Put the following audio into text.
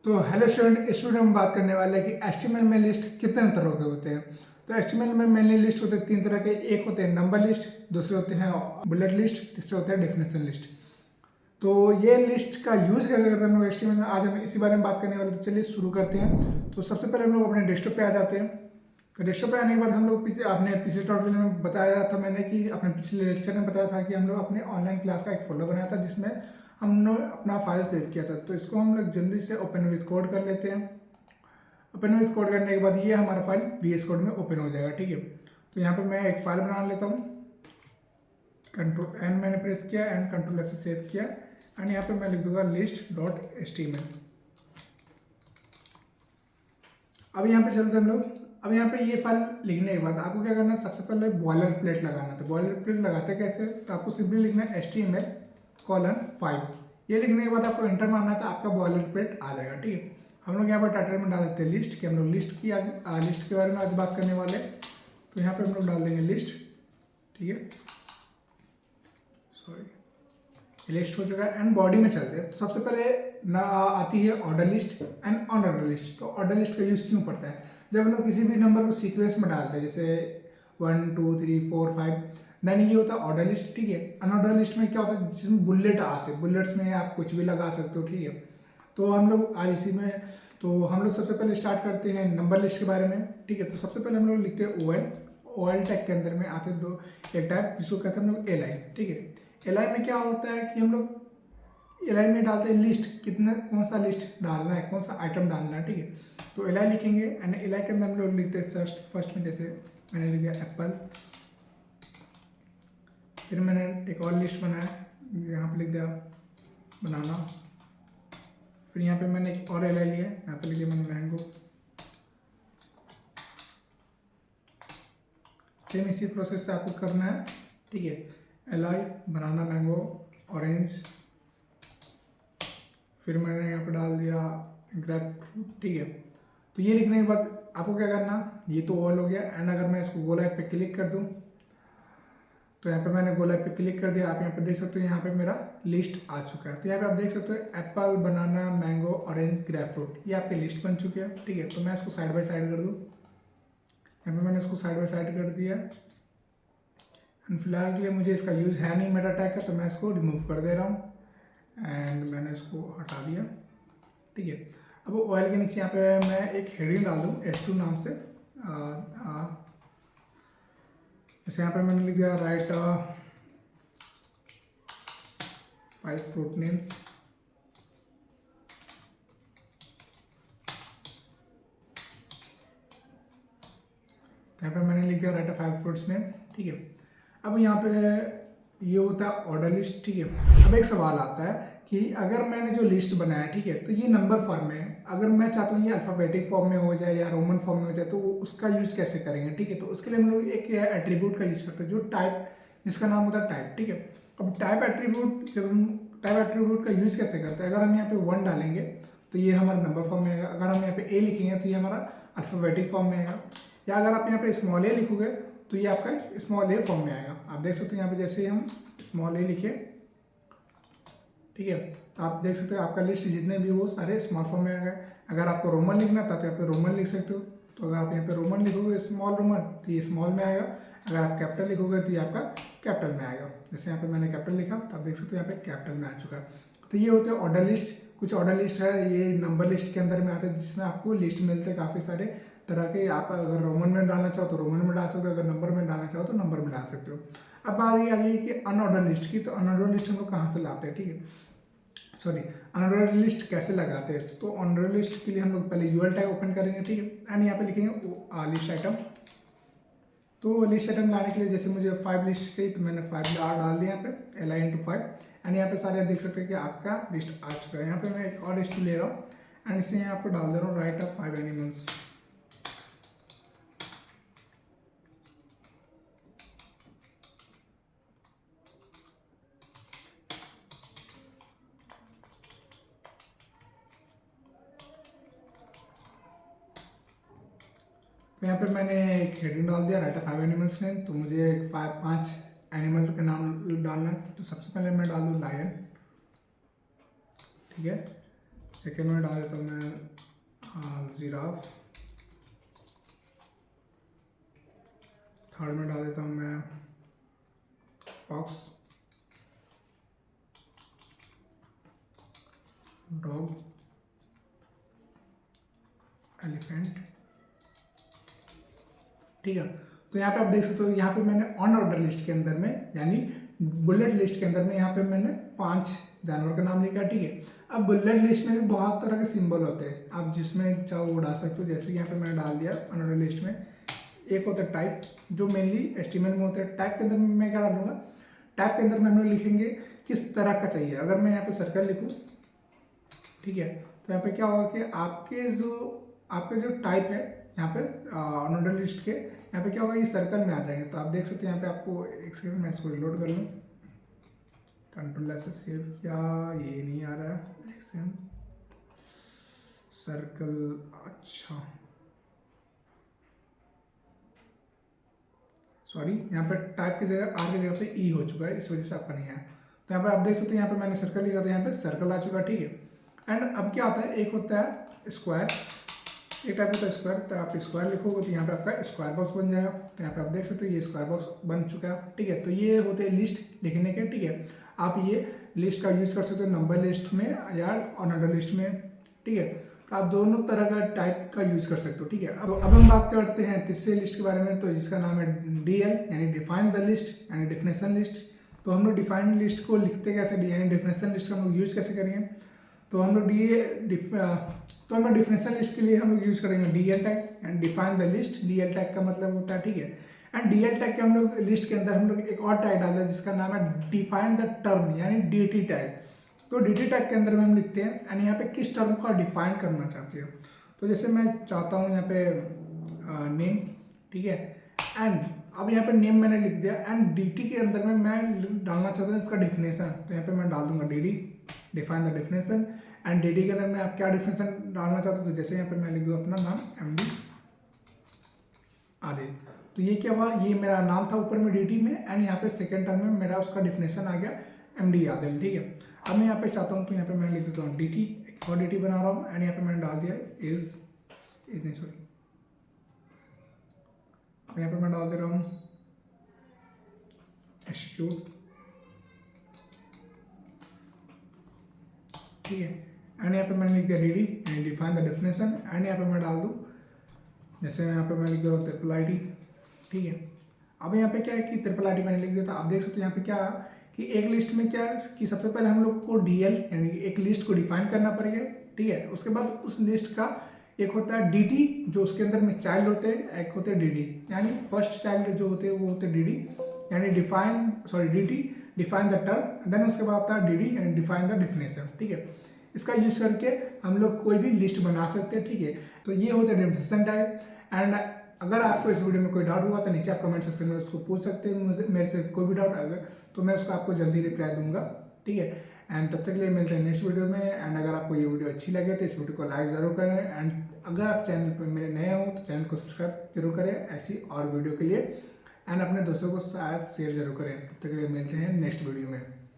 तो hello student, इस video में बात करने वाले हैं कि एचटीएमएल में लिस्ट कितने तरह के होते हैं। तो एचटीएमएल में मेनली लिस्ट होते हैं तीन तरह के। एक होते हैं नंबर लिस्ट, दूसरे होते हैं बुलेट लिस्ट, तीसरे होते हैं डेफिनेशन लिस्ट। तो ये लिस्ट का यूज़ कैसे करते हैं हम लोग एचटीएमएल में, आज हम इसी बारे में बात करने वाले। तो चलिए शुरू करते हैं। तो सबसे पहले हम लोग अपने डेस्कटॉप पे आ जाते हैं। तो डेस्कटॉप पे आने के बाद हम लोग पिछले ट्यूटोरियल में बताया था मैंने कि अपने पिछले लेक्चर में बताया था कि हम लोग अपने ऑनलाइन क्लास का एक फोल्डर बनाया था जिसमें हमने अपना फाइल सेव किया था। तो इसको हम लोग जल्दी से ओपन विद कोड कर लेते हैं। ओपन विद कोड करने के बाद ये हमारा फाइल VS कोड में ओपन हो जाएगा, ठीक है। तो यहाँ पे मैं एक फाइल बना लेता हूँ। Ctrl+N मैंने प्रेस किया एंड Ctrl+S से सेव किया एंड यहाँ पे मैं लिख दूंगा list.html। अब यहाँ पे चलते हम लोग। अब यहाँ पे ये फाइल लिखने के बाद आपको क्या करना है, सबसे पहले बॉयलर प्लेट लगाना था। बॉयलर प्लेट लगाते कैसे, तो आपको सिंपली लिखना है HTML:5। ये लिखने के बाद आपको एंटर मारना था, आपका बॉयलर प्लेट आ जाएगा, ठीक है। हम लोग यहाँ पर टाइटल में डाल देते हैं लिस्ट, कि हम लोग लिस्ट के बारे में आज बात करने वाले। तो यहाँ पे हम लोग डाल देंगे लिस्ट, ठीक है। सॉरी, लिस्ट हो चुका है एंड बॉडी में चलते हैं। तो सबसे पहले ना आती है order list and unordered list. तो ऑर्डर लिस्ट का यूज़ क्यों पड़ता है, जब हम लोग किसी भी नंबर को सीक्वेंस में डालते हैं, जैसे 1 2 3 4 5, देन ये होता है ऑर्डर लिस्ट, ठीक है। अनऑर्डर लिस्ट में क्या होता है, जिसमें बुलेट आते हैं, बुलेट्स में आप कुछ भी लगा सकते हो, ठीक है। तो हम लोग आज इसी में, तो हम लोग सबसे पहले स्टार्ट करते हैं नंबर लिस्ट के बारे में, ठीक है। तो सबसे पहले हम लोग लिखते हैं OL टैग के अंदर में आते हैं एक टाइप जिसको कहते हैं हम लोग LI, ठीक है। LI में क्या होता है कि हम लोग LI में डालते हैं लिस्ट, कितना कौन सा लिस्ट डालना है, कौन सा आइटम डालना है, ठीक है। तो LI लिखेंगे एंड LI के अंदर हम लोग लिखते हैं फर्स्ट में, जैसे मैंने लिख दिया एप्पल। फिर मैंने एक और लिस्ट बनाया, यहाँ पे लिख दिया बनाना। फिर यहाँ पे मैंने एक और LI लिया, यहाँ पे लिख दिया मैंने मैंगो। सेम इसी प्रोसेस से आपको करना है, ठीक है। LI banana mango orange. फिर मैंने यहाँ पे डाल दिया ग्रेप फ्रूट, ठीक है। तो ये लिखने के बाद आपको क्या करना, ये तो ऑल हो गया एंड अगर मैं इसको गोल पे क्लिक कर दूँ, तो यहाँ पे मैंने गोल पे क्लिक कर दिया। आप यहाँ पे देख सकते हो, यहाँ पे मेरा लिस्ट आ चुका है। तो यहाँ पे आप देख सकते हो एप्पल, बनाना, मैंगो, ऑरेंज, ग्रेप फ्रूट, ये आपकी लिस्ट बन चुकी है, ठीक है। तो मैं इसको साइड बाय साइड कर दूँ, यहाँ पे मैंने इसको साइड बाय साइड कर दिया एंड फिलहाल के लिए मुझे इसका यूज़ है नहीं मेटा टैग का, तो मैं इसको रिमूव कर दे रहा हूँ एंड मैंने इसको हटा दिया, ठीक है। अब ऑयल के नीचे यहाँ पे मैं एक हेडिंग डाल दूँ S2 नाम से। जैसे यहाँ पे मैंने लिख दिया राइट 5 फ्रूट नेम्स। यहाँ पे मैंने लिख दिया राइट 5 फ्रूट्स नेम, ठीक है। अब यहाँ पे ये होता है ऑर्डर लिस्ट, ठीक है। अब एक सवाल आता है कि अगर मैंने जो लिस्ट बनाया, ठीक है, तो ये नंबर फॉर्म में है। अगर मैं चाहता हूँ ये अल्फ़ाबेटिक फॉर्म में हो जाए या रोमन फॉर्म में हो जाए, तो उसका यूज कैसे करेंगे, ठीक है। तो उसके लिए हम लोग एक एट्रीब्यूट का यूज करते हैं, जो टाइप, जिसका नाम होता है टाइप, ठीक है। अब टाइप एट्रीब्यूट, जब हम टाइप एट्रीब्यूट का यूज कैसे करते हैं, अगर हम यहाँ पे 1 डालेंगे तो ये हमारा नंबर फॉर्म में आएगा। अगर हम यहाँ पे A लिखेंगे तो ये हमारा अल्फ़ाबेटिक फॉर्म में आएगा। या अगर आप यहाँ पे स्मॉल a लिखोगे तो ये आपका स्मॉल a फॉर्म में आएगा। आप देख सकते हो यहाँ पे जैसे ही हम स्मॉल a लिखे, ठीक है, तो आप देख सकते हो आपका लिस्ट जितने भी वो सारे स्मॉल फॉर्म में आ गए। अगर आपको रोमन लिखना तो आप यहाँ पे रोमन लिख सकते हो। तो अगर आप यहाँ पे रोमन लिखोगे स्मॉल रोमन तो ये स्मॉल में आएगा। अगर आप कैपिटल लिखोगे तो ये आपका कैपिटल में आएगा। जैसे यहाँ पे मैंने कैपिटल लिखा तो आप देख सकते हो यहाँ पे कैपिटल में आ चुका है। तो ये होते हैं ऑर्डर लिस्ट। कुछ ऑर्डर लिस्ट है, ये नंबर लिस्ट के अंदर में आते हैं, जिसमें आपको लिस्ट मिलते हैं काफ़ी सारे तरह के। आप अगर रोमन में डालना चाहो तो रोमन में डाल सकते हो, अगर नंबर में डालना चाहो तो नंबर में डाल सकते हो। अब बात आ गई कि अनऑर्डर लिस्ट की। तो अनऑर्डर लिस्ट हम लोग कहाँ से लाते हैं, ठीक है, सॉरी, अनऑर्डर लिस्ट कैसे लगाते हैं। तो अनऑर्डर लिस्ट के लिए हम लोग पहले UL टैग ओपन करेंगे, ठीक है, एंड यहाँ पे लिखेंगे लिस्ट आइटम। तो लिस्ट आइटम लाने के लिए जैसे मुझे 5 लिस्ट चाहिए तो मैंने 5 डाल दिया यहाँ पे LI×5 एंड यहाँ पे सारे देख सकते हैं कि आपका लिस्ट आ चुका है। यहाँ पे मैं एक और लिस्ट ले रहा हूँ एंड इसे यहाँ पे डाल दे रहा हूँ राइट 5 एनिमल्स। तो यहाँ पे मैंने एक हेडिंग डाल दिया राइट 5 एनिमल्स ने। तो मुझे 5 एनिमल के नाम डालना है। तो सबसे पहले मैं डाल दूँ लायन, ठीक है। सेकेंड में डाल देता हूँ मैं जिराफ, थर्ड में डाल देता हूँ मैं फॉक्स, डॉग, एलिफेंट, ठीक है। तो यहाँ पे आप देख सकते हो, यहाँ पे मैंने ऑन ऑर्डर लिस्ट के अंदर में यानी बुलेट लिस्ट के अंदर में यहाँ पे मैंने 5 जानवर का नाम लिखा, ठीक है। अब बुलेट लिस्ट में भी बहुत तरह के सिंबल होते हैं, आप जिसमें चाहो वो डाल सकते हो। जैसे कि यहाँ पे मैंने डाल दिया ऑन ऑर्डर लिस्ट में। एक होता है टाइप, जो मेनली एस्टीमेट में होता है। टाइप के अंदर में मैं क्या डालूंगा, टाइप के अंदर में हम लोग लिखेंगे किस तरह का चाहिए। अगर मैं यहाँ पे सर्कल लिखूँ, ठीक है, तो यहाँ पे क्या होगा कि आपके जो टाइप है यहाँ पे ऑर्डर लिस्ट के, यहाँ पे क्या होगा, ये सर्कल में आ जाएंगे। तो आप देख सकते हो यहाँ पे आपको एक सेकंड मैं इसको रिलोड कर लूँ, कंट्रोल से सेव किया, ये नहीं आ रहा है, एक सेकंड, सर्कल, अच्छा सॉरी, यहाँ पे टाइप की जगह आर की जगह पे ई हो चुका है, इस वजह से आपका नहीं आया। तो यहाँ पे आप देख सकते हो, यहाँ पे मैंने सर्कल लिखा था, यहाँ पे सर्कल आ चुका है, ठीक है। एंड अब क्या आता है, एक होता है स्क्वायर, एक टाइप होता है स्क्वायर। तो आप स्क्वायर लिखोगे तो यहाँ पे आपका स्क्वायर बॉक्स बन जाएगा। तो यहाँ पे आप देख सकते हो ये स्क्वायर बॉक्स बन चुका है, ठीक है। तो ये होते हैं लिस्ट लिखने के, ठीक है। आप ये लिस्ट का यूज कर सकते हो नंबर लिस्ट में या ऑर्डर लिस्ट में, ठीक है। तो आप दोनों तरह का टाइप का यूज कर सकते हो, ठीक है। अब हम बात करते हैं तीसरे लिस्ट के बारे में, तो जिसका नाम है DL यानी डिफाइन द लिस्ट यानी डेफिनेशन लिस्ट। तो हम लोग डिफाइन लिस्ट को लिखते कैसे, यानी डेफिनेशन लिस्ट का हम लोग यूज कैसे करेंगे। तो हम लोग डिफिनेशन लिस्ट के लिए हम लोग यूज करेंगे DL tag and define the list. DL tag का मतलब होता है, ठीक है। एंड DL टैग के हम लोग लिस्ट के अंदर हम लोग एक और टैग डालते हैं जिसका नाम है डिफाइन द टर्म यानी DT टैग। तो DT टैग के अंदर में हम लिखते हैं एंड यहाँ पे किस टर्म को डिफाइन करना चाहते हो। तो जैसे मैं चाहता हूँ यहाँ पे नेम, ठीक है। एंड अब यहाँ पे नेम मैंने लिख दिया एंड DT के अंदर में मैं डालना चाहता हूँ इसका डिफिनेशन। तो यहाँ पे मैं डाल दूंगा DD define the definition. And DD के अंदर मैं आप क्या डिफिनेशन डालना चाहता हूँ, तो जैसे यहाँ पे मैं लिख दूँ अपना नाम MD आदित्य। तो ये क्या हुआ, ये मेरा नाम था ऊपर में DT में एंड यहाँ पे सेकंड टर्म में मेरा उसका डिफिनेशन आ गया MD आदित्य, ठीक है। अब मैं यहाँ पे चाहता हूँ तो यहाँ पे मैं लिख देता हूँ DT, एक और DT बना रहा हूँ एंड यहाँ पे मैंने डाल दिया इज नहीं सॉरी, अब यहाँ पे मैं डाल दे रहा हूँ एक्सिक्यूट, ठीक है। एंड यहाँ पे मैंने लिख दिया DD and define the definition. And यहाँ पे मैं डाल दूँ, जैसे यहाँ पे मैं लिख दे रहा हूँ ट्रिपल ID, ठीक है। अब यहाँ पे क्या है कि ट्रिपल ID मैंने लिख दिया था। आप देख सकते हो यहाँ पे क्या कि एक लिस्ट में क्या कि सबसे पहले हम लोग को DL यानी एक लिस्ट को डिफाइन करना पड़ेगा, ठीक है। उसके बाद उस लिस्ट का एक होता है DT जो उसके अंदर में चाइल्ड होते हैं, एक होते हैं DD यानी फर्स्ट चाइल्ड जो होते हैं वो होते हैं DD यानी DT define the term. Then उसके बाद आता है DD and define the definition, ठीक है। इसका यूज करके हम लोग कोई भी लिस्ट बना सकते हैं, ठीक है। तो ये होता है डेफिनेशन टैग। एंड अगर आपको इस वीडियो में कोई डाउट हुआ तो नीचे आप कमेंट सेक्शन में उसको पूछ सकते हैं, मुझे मेरे से कोई भी डाउट आएगा तो मैं उसको आपको जल्दी रिप्लाई दूंगा, ठीक है। एंड तब तक के लिए मिलते हैं नेक्स्ट वीडियो में। एंड अगर आपको ये वीडियो अच्छी लगे तो इस वीडियो को लाइक ज़रूर करें। एंड अगर आप चैनल पर मेरे नए हो तो चैनल को सब्सक्राइब जरूर करें ऐसी और वीडियो के लिए। एंड अपने दोस्तों को शायद शेयर जरूर करें। तब तक के लिए मिलते हैं नेक्स्ट वीडियो में।